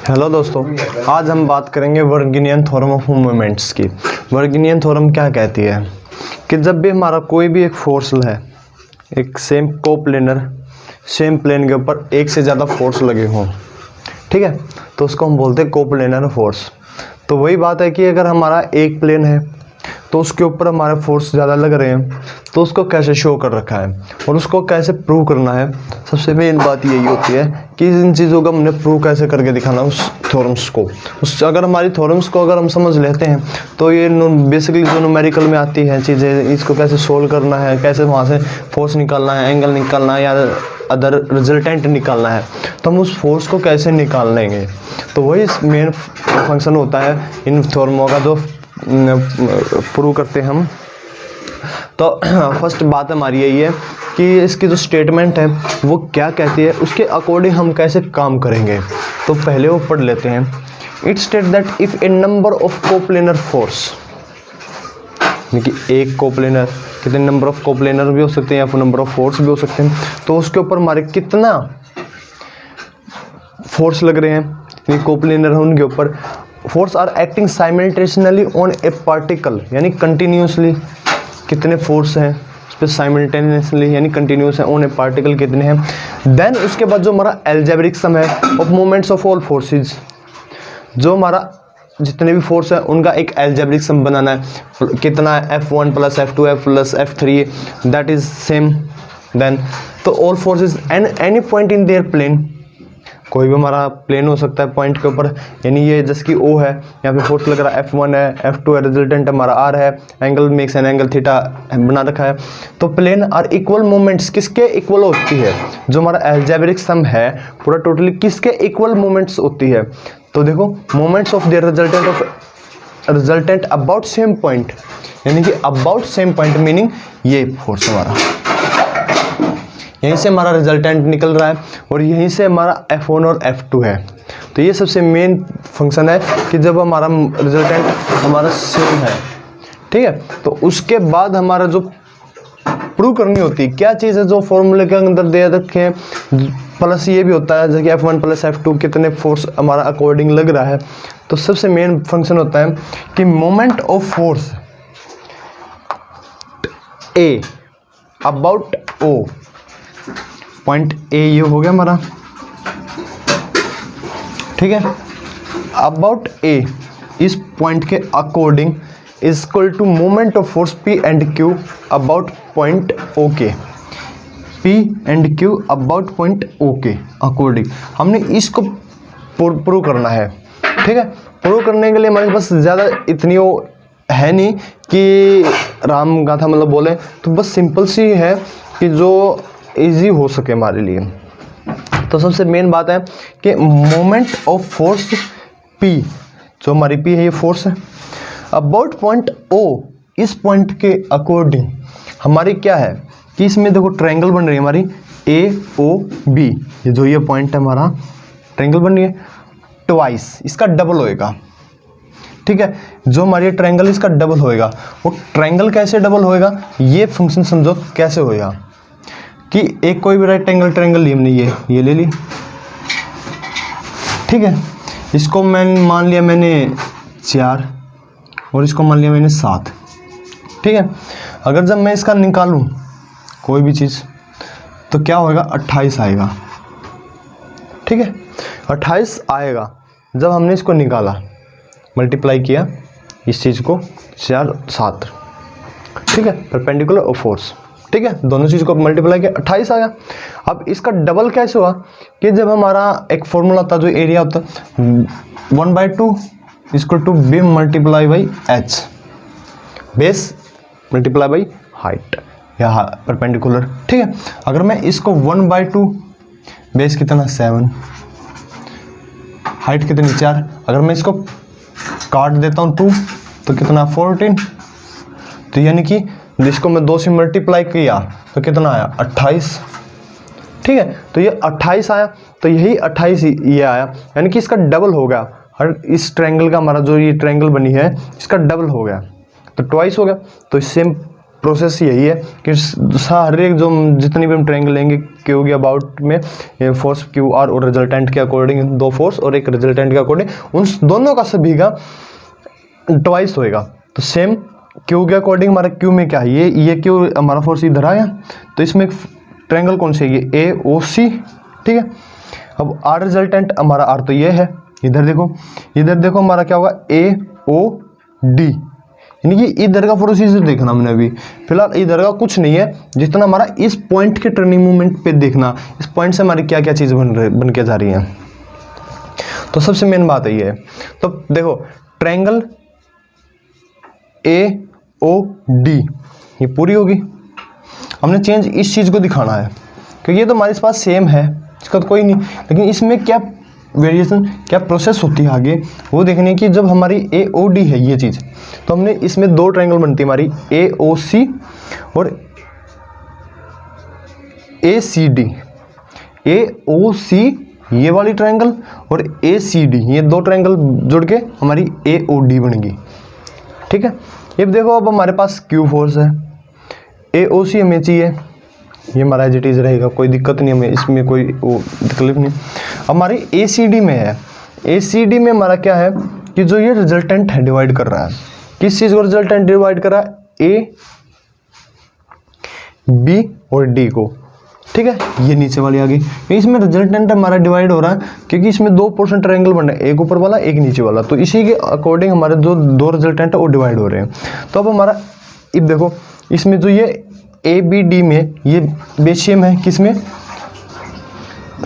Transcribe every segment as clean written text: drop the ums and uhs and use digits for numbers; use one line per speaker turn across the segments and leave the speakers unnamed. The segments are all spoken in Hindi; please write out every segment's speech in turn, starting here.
हेलो दोस्तों, आज हम बात करेंगे वर्गीनियन थ्योरम ऑफ मोमेंट्स की। वर्गीनियन थ्योरम क्या कहती है कि जब भी हमारा कोई भी एक फोर्स है, एक सेम कोप्लेनर सेम प्लेन के ऊपर एक से ज़्यादा फोर्स लगे हों, ठीक है, तो उसको हम बोलते हैं कोप्लेनर फोर्स। तो वही बात है कि अगर हमारा एक प्लेन है तो उसके ऊपर हमारे फोर्स ज़्यादा लग रहे हैं, तो उसको कैसे शो कर रखा है और उसको कैसे प्रूव करना है। सबसे मेन बात यही होती है कि इन चीज़ों का हमने प्रूव कैसे करके दिखाना उस थ्योरम्स को। अगर हमारी थ्योरम्स को अगर हम समझ लेते हैं तो ये बेसिकली जो न्यूमेरिकल में आती हैं चीज़ें, इसको कैसे सोल्व करना है, कैसे वहाँ से फोर्स निकालना है, एंगल निकालना है या अदर रिजल्टेंट निकालना है, तो हम उस फोर्स को कैसे निकाल लेंगे। तो वही मेन फंक्शन होता है इन थ्योरमों का जो प्रूव करते हैं हम। तो फर्स्ट बात हमारी यही है कि इसकी जो स्टेटमेंट है वो क्या कहती है, उसके अकॉर्डिंग हम कैसे काम करेंगे। तो पहले वो पढ़ लेते हैं। It state that if A number of coplanar force, यानी कि एक कोप्लेनर, कितने नंबर ऑफ कोप्लेनर भी हो सकते हैं या फिर नंबर ऑफ फोर्स भी हो सकते हैं, तो उसके ऊपर हमारे कितना फोर्स लग रहे हैं, कोप्लेनर है उनके ऊपर force are acting simultaneously on a particle, यानी कंटिन्यूसली कितने फोर्स हैं उस पर साइमल्टेनियसली यानी कंटिन्यूस है ऑन ए पार्टिकल कितने हैं। देन उसके बाद जो हमारा अलजेब्रिक सम है of moments of all forces, जो हमारा जितने भी फोर्स है उनका एक अलजेब्रिक सम बनाना है, कितना है F1 plus F2 plus F3 that is same. Then तो all forces and any point in their plane, कोई भी हमारा प्लेन हो सकता है पॉइंट के ऊपर, यानी ये जैसे कि O है, यहाँ पे फोर्स लग रहा है F1 है, F2 है, रिजल्टेंट हमारा R है, angle makes an angle theta बना रखा है। तो प्लेन आर इक्वल मोमेंट्स किसके इक्वल होती है, जो हमारा अलजेब्रिक सम है पूरा टोटली किसके इक्वल मोमेंट्स होती है। तो देखो moments of their resultant about same point, यानी कि अबाउट सेम पॉइंट मीनिंग ये फोर्स हमारा यहीं से हमारा रिजल्टेंट निकल रहा है और यहीं से हमारा F1 और F2 है। तो ये सबसे मेन फंक्शन है कि जब हमारा रिजल्टेंट हमारा सेम है, ठीक है, तो उसके बाद हमारा जो प्रूव करनी होती है क्या चीज़ है, जो फॉर्मूले के अंदर दे रखे हैं, प्लस ये भी होता है जैसे कि F1 प्लस F2 कितने फोर्स हमारा अकॉर्डिंग लग रहा है। तो सबसे मेन फंक्शन होता है कि moment of force A about O, point A ये हो गया हमारा, ठीक है, अबाउट ए इस पॉइंट के according is equal to moment of force P and Q about point okay, P and Q about point okay according. हमने इसको प्रूव करना है, ठीक है। प्रूव करने के लिए हमारे पास ज़्यादा इतनी वो है नहीं कि राम गाथा मतलब बोले, तो बस सिंपल सी है कि जो इजी हो सके हमारे लिए। तो सबसे मेन बात है कि मोमेंट ऑफ फोर्स P, जो हमारी P है ये फोर्स है, अबाउट पॉइंट O इस पॉइंट के अकॉर्डिंग हमारी क्या है कि इसमें देखो ट्रायंगल बन रही है हमारी AOB, ये जो ये पॉइंट है हमारा ट्रायंगल बन रही है, ट्वाइस इसका डबल होएगा, ठीक है, जो हमारी ट्रायंगल इसका डबल होएगा। वो ट्रायंगल कैसे डबल होएगा ये फंक्शन समझो कैसे होएगा कि एक कोई भी राइट एंगल ट्रायंगल ली हमने, ये ले ली, ठीक है, इसको मान लिया मैंने 4 और इसको मान लिया मैंने 7, ठीक है। अगर जब मैं इसका निकालूं कोई भी चीज़ तो क्या होएगा 28 आएगा, ठीक है, 28 आएगा जब हमने इसको निकाला, मल्टीप्लाई किया इस चीज़ को 4 7, ठीक है, परपेंडिकुलर और फोर्स, ठीक है, दोनों चीज़ को मल्टीप्लाई किया 28 आया। अब इसका डबल कैसे हुआ कि जब हमारा एक फॉर्मूला था जो एरिया होता 1/2 equal to beam multiply by H, base multiply by height या परपेंडिकुलर, ठीक है। अगर मैं इसको 1/2 बेस कितना 7, हाइट कितनी 4, अगर मैं इसको काट देता हूँ 2 तो कितना 14, तो यानी कि जिसको मैं 2 से मल्टीप्लाई किया तो कितना आया 28, ठीक है। तो ये 28 आया, तो यही 28 ये आया, यानी कि इसका डबल हो गया। हर इस ट्रायंगल का हमारा जो ये ट्रायंगल बनी है इसका डबल हो गया, तो ट्वाइस हो गया। तो सेम प्रोसेस यही है कि हर एक जो जितनी भी हम ट्रायंगल लेंगे क्यू के अबाउट में फोर्स क्यू आर और रिजल्टेंट के अकॉर्डिंग, दो फोर्स और एक रिजल्टेंट के अकॉर्डिंग, उन दोनों का सभी का ट्वाइस होएगा। तो सेम क्यू के अकॉर्डिंग हमारा क्यू में क्या है, ये क्यू हमारा फोर्स इधर आया, तो इसमें ट्रायंगल कौन सी है, ये ए ओ सी, ठीक है। अब आर रिजल्टेंट हमारा आर तो ये है, इधर देखो हमारा क्या होगा ए ओ डी, यानी कि इधर का प्रोसीजर देखना हमने अभी फिलहाल, इधर का कुछ नहीं है, जितना हमारा इस पॉइंट के टर्निंग मूवमेंट पे देखना, इस पॉइंट से हमारी क्या क्या चीज़ बन के जा रही है। तो सबसे मेन बात ये है। तो देखो ट्रायंगल ए ओ डी ये पूरी होगी, हमने चेंज इस चीज़ को दिखाना है क्योंकि ये तो हमारे पास सेम है, इसका तो कोई नहीं, लेकिन इसमें क्या वेरिएशन, क्या प्रोसेस होती है आगे वो देखने की। जब हमारी ए ओ डी है ये चीज़, तो हमने इसमें दो ट्रायंगल बनती है हमारी ए ओ सी और ए सी डी। ए ओ सी ये वाली ट्रायंगल और ए सी डी ये दो ट्रायंगल जुड़ के हमारी ए ओ डी बनेगी, ठीक है। ये देखो अब हमारे पास क्यू फोर्स है, ए ओ सी हमें चाहिए, ये हमारा एज इट इज रहेगा, कोई दिक्कत नहीं, हमें इसमें कोई वो तकलीफ नहीं। हमारी ए सी डी में है, ए सी डी में हमारा क्या है कि जो ये रिजल्टेंट है डिवाइड कर रहा है, किस चीज़ को रिजल्टेंट डिवाइड कर रहा है, ए बी और डी को, ठीक है। ये नीचे वाली आ गई, इसमें रिजल्टेंट हमारा डिवाइड हो रहा है क्योंकि इसमें दो पोर्शन ट्रायंगल बन रहे हैं, एक ऊपर वाला एक नीचे वाला, तो इसी के अकॉर्डिंग हमारे जो दो रिजल्टेंट है वो डिवाइड हो रहे हैं। तो अब हमारा अब देखो इसमें जो ये ए बी डी में ये बेसियम है, किसमें,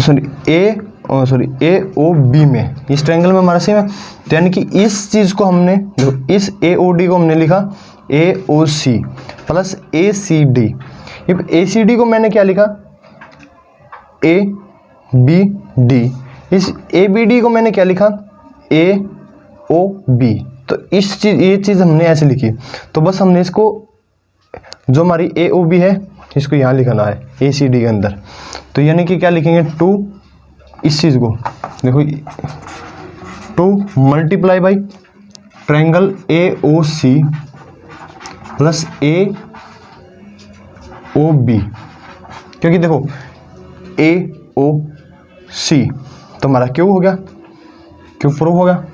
सॉरी ए ओ बी में, इस ट्रायंगल में हमारा सेम है। तो यानी कि इस चीज़ को हमने देखो इस ए ओ डी को हमने लिखा ए ओ सी प्लस ए सी डी। अब ए सी डी को मैंने क्या लिखा ए बी डी, इस ए बी डी को मैंने क्या लिखा ए ओ बी। तो इस चीज़ ये चीज़ हमने ऐसे लिखी, तो बस हमने इसको जो हमारी ए ओ बी है इसको यहाँ लिखना है ए सी डी के अंदर। तो यानी कि क्या लिखेंगे टू, इस चीज़ को देखो two multiply by triangle A O C plus A O B, क्योंकि देखो ए ओ सी तो हमारा क्यू हो गया, क्यू प्रूव हो गया,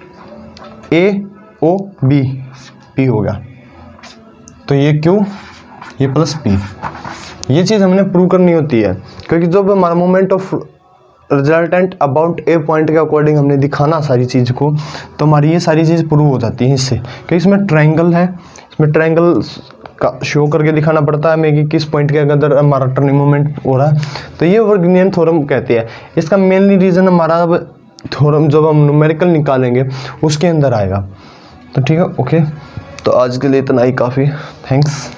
ए ओ बी पी हो गया, तो ये क्यू ये प्लस पी, ये चीज़ हमने प्रूव करनी होती है क्योंकि जब हमारा moment of resultant about A point के अकॉर्डिंग हमने दिखाना सारी चीज़ को, तो हमारी ये सारी चीज़ प्रूव हो जाती है इससे, क्योंकि इसमें ट्रायंगल है, इसमें ट्रायंगल का शो करके दिखाना पड़ता है हमें कि किस पॉइंट के अंदर हमारा टर्निंग मोमेंट हो रहा है। तो ये वर्गीनियन थ्योरम कहते हैं, इसका मेनली रीज़न हमारा थ्योरम जब हम न्यूमेरिकल निकालेंगे उसके अंदर आएगा। तो ठीक है, ओके, तो आज के लिए इतना ही काफ़ी, थैंक्स।